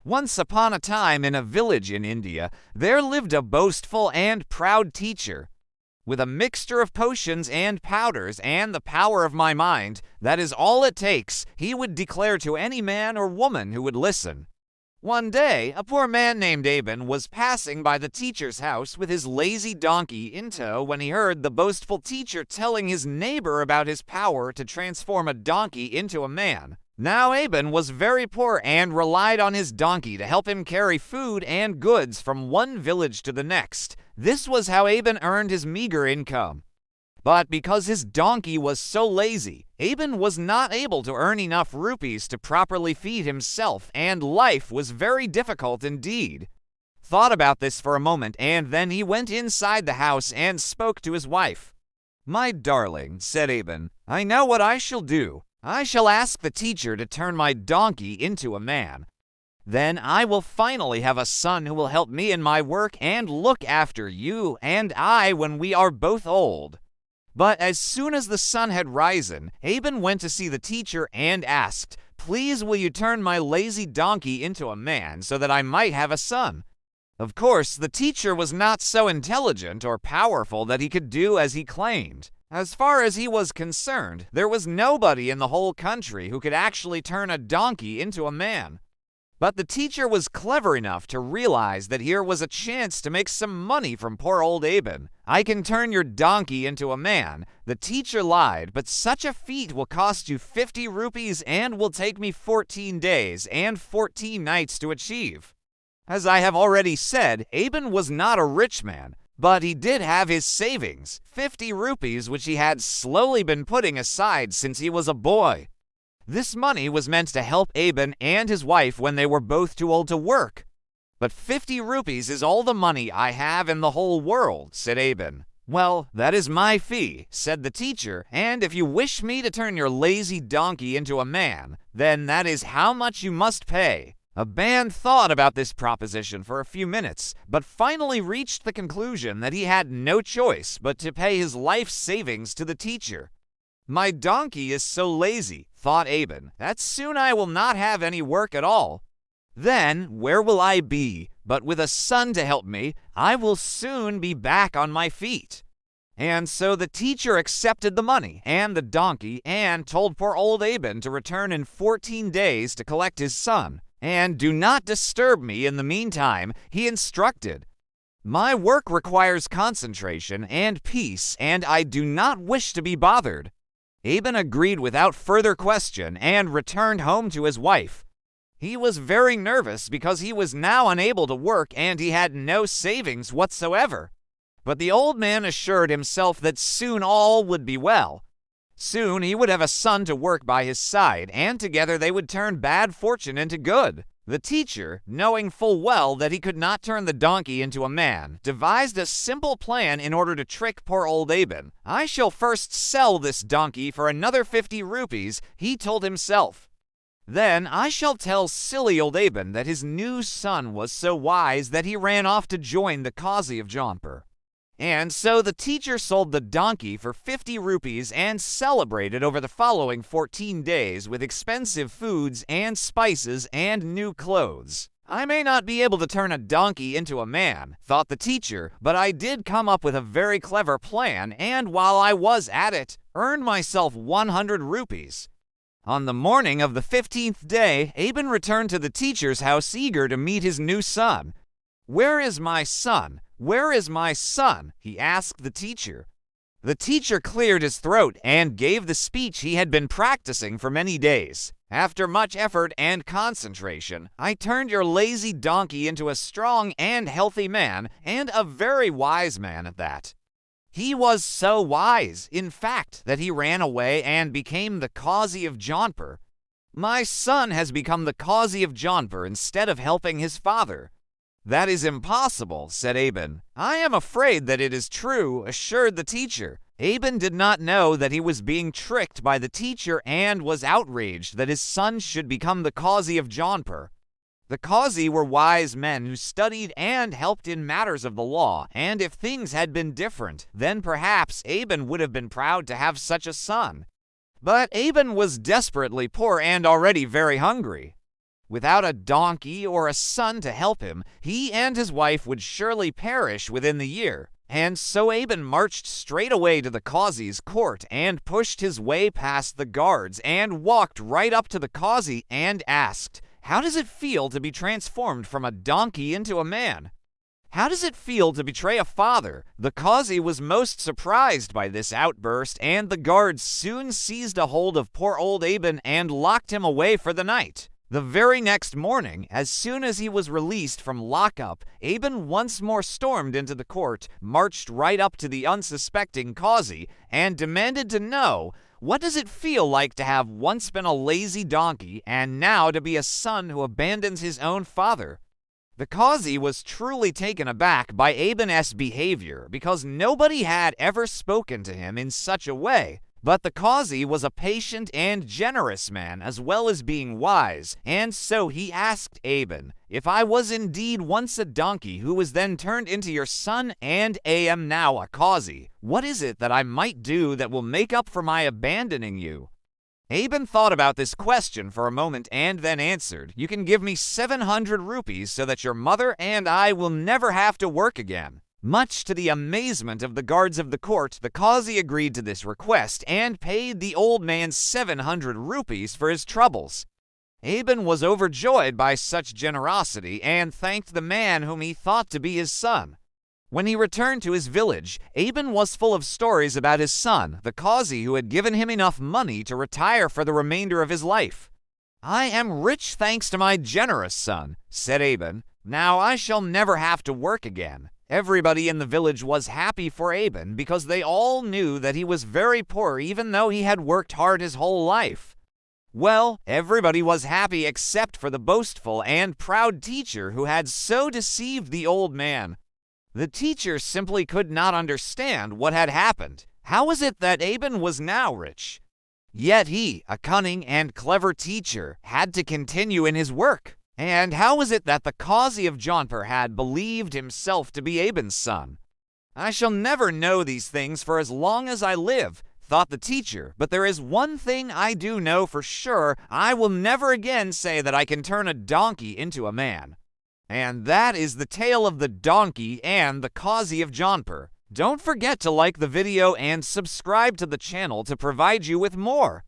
Once upon a time in a village in India, there lived a boastful and proud teacher. With a mixture of potions and powders and the power of my mind, that is all it takes, he would declare to any man or woman who would listen. One day, a poor man named Aban was passing by the teacher's house with his lazy donkey in tow when he heard the boastful teacher telling his neighbor about his power to transform a donkey into a man. Now Aban was very poor and relied on his donkey to help him carry food and goods from one village to the next. This was how Aban earned his meager income. But because his donkey was so lazy, Aban was not able to earn enough rupees to properly feed himself, and life was very difficult indeed. Thought about this for a moment, and then he went inside the house and spoke to his wife. "My darling," said Aban, "I know what I shall do. I shall ask the teacher to turn my donkey into a man. Then I will finally have a son who will help me in my work and look after you and I when we are both old." But as soon as the sun had risen, Aban went to see the teacher and asked, "Please will you turn my lazy donkey into a man so that I might have a son?" Of course, the teacher was not so intelligent or powerful that he could do as he claimed. As far as he was concerned, there was nobody in the whole country who could actually turn a donkey into a man. But the teacher was clever enough to realize that here was a chance to make some money from poor old Aban. "I can turn your donkey into a man." The teacher lied, "but such a feat will cost you 50 rupees and will take me 14 days and 14 nights to achieve." As I have already said, Aban was not a rich man, but he did have his savings, 50 rupees, which he had slowly been putting aside since he was a boy. This money was meant to help Aban and his wife when they were both too old to work. "But 50 rupees is all the money I have in the whole world," said Aban. "Well, that is my fee," said the teacher, "and if you wish me to turn your lazy donkey into a man, then that is how much you must pay." Aban thought about this proposition for a few minutes, but finally reached the conclusion that he had no choice but to pay his life savings to the teacher. "My donkey is so lazy," thought Aban, "that soon I will not have any work at all. Then where will I be? But with a son to help me, I will soon be back on my feet." And so the teacher accepted the money and the donkey and told poor old Aban to return in 14 days to collect his son. "And do not disturb me in the meantime," he instructed. "My work requires concentration and peace, and I do not wish to be bothered." Aban agreed without further question and returned home to his wife. He was very nervous because he was now unable to work and he had no savings whatsoever. But the old man assured himself that soon all would be well. Soon he would have a son to work by his side, and together they would turn bad fortune into good. The teacher, knowing full well that he could not turn the donkey into a man, devised a simple plan in order to trick poor old Aban. "I shall first sell this donkey for another 50 rupees, he told himself. "Then I shall tell silly old Aban that his new son was so wise that he ran off to join the Qazi of Jaunpur." And so the teacher sold the donkey for 50 rupees and celebrated over the following 14 days with expensive foods and spices and new clothes. "I may not be able to turn a donkey into a man," thought the teacher, "but I did come up with a very clever plan, and while I was at it, earned myself 100 rupees. On the morning of the 15th day, Aban returned to the teacher's house eager to meet his new son. "Where is my son? Where is my son?" he asked the teacher. The teacher cleared his throat and gave the speech he had been practicing for many days. "After much effort and concentration, I turned your lazy donkey into a strong and healthy man, and a very wise man at that. He was so wise, in fact, that he ran away and became the Qazi of Jaunpur. My son has become the Qazi of Jaunpur instead of helping his father." "That is impossible," said Aban. "I am afraid that it is true," assured the teacher. Aban did not know that he was being tricked by the teacher and was outraged that his son should become the Qazi of Jaunpur. The Qazi were wise men who studied and helped in matters of the law, and if things had been different, then perhaps Aban would have been proud to have such a son. But Aban was desperately poor and already very hungry. Without a donkey or a son to help him, he and his wife would surely perish within the year. And so Aban marched straight away to the Qazi's court and pushed his way past the guards and walked right up to the Qazi and asked, "How does it feel to be transformed from a donkey into a man? How does it feel to betray a father?" The Qazi was most surprised by this outburst, and the guards soon seized a hold of poor old Aban and locked him away for the night. The very next morning, as soon as he was released from lockup, Aban once more stormed into the court, marched right up to the unsuspecting Qazi, and demanded to know, what does it feel like to have once been a lazy donkey and now to be a son who abandons his own father? The Qazi was truly taken aback by Aban's behavior because nobody had ever spoken to him in such a way. But the Qazi was a patient and generous man as well as being wise, and so he asked Aban, "If I was indeed once a donkey who was then turned into your son and am now a Qazi, what is it that I might do that will make up for my abandoning you?" Aban thought about this question for a moment and then answered, "You can give me 700 rupees so that your mother and I will never have to work again." Much to the amazement of the guards of the court, the Qazi agreed to this request and paid the old man 700 rupees for his troubles. Aban was overjoyed by such generosity and thanked the man whom he thought to be his son. When he returned to his village, Aban was full of stories about his son, the Qazi who had given him enough money to retire for the remainder of his life. "I am rich thanks to my generous son," said Aban. "Now I shall never have to work again." Everybody in the village was happy for Aban because they all knew that he was very poor even though he had worked hard his whole life. Well, everybody was happy except for the boastful and proud teacher who had so deceived the old man. The teacher simply could not understand what had happened. How was it that Aban was now rich? Yet he, a cunning and clever teacher, had to continue in his work. And how was it that the Qazi of Jaunpur had believed himself to be Aban's son? "I shall never know these things for as long as I live," thought the teacher, "but there is one thing I do know for sure. I will never again say that I can turn a donkey into a man." And that is the tale of the donkey and the Qazi of Jaunpur. Don't forget to like the video and subscribe to the channel to provide you with more.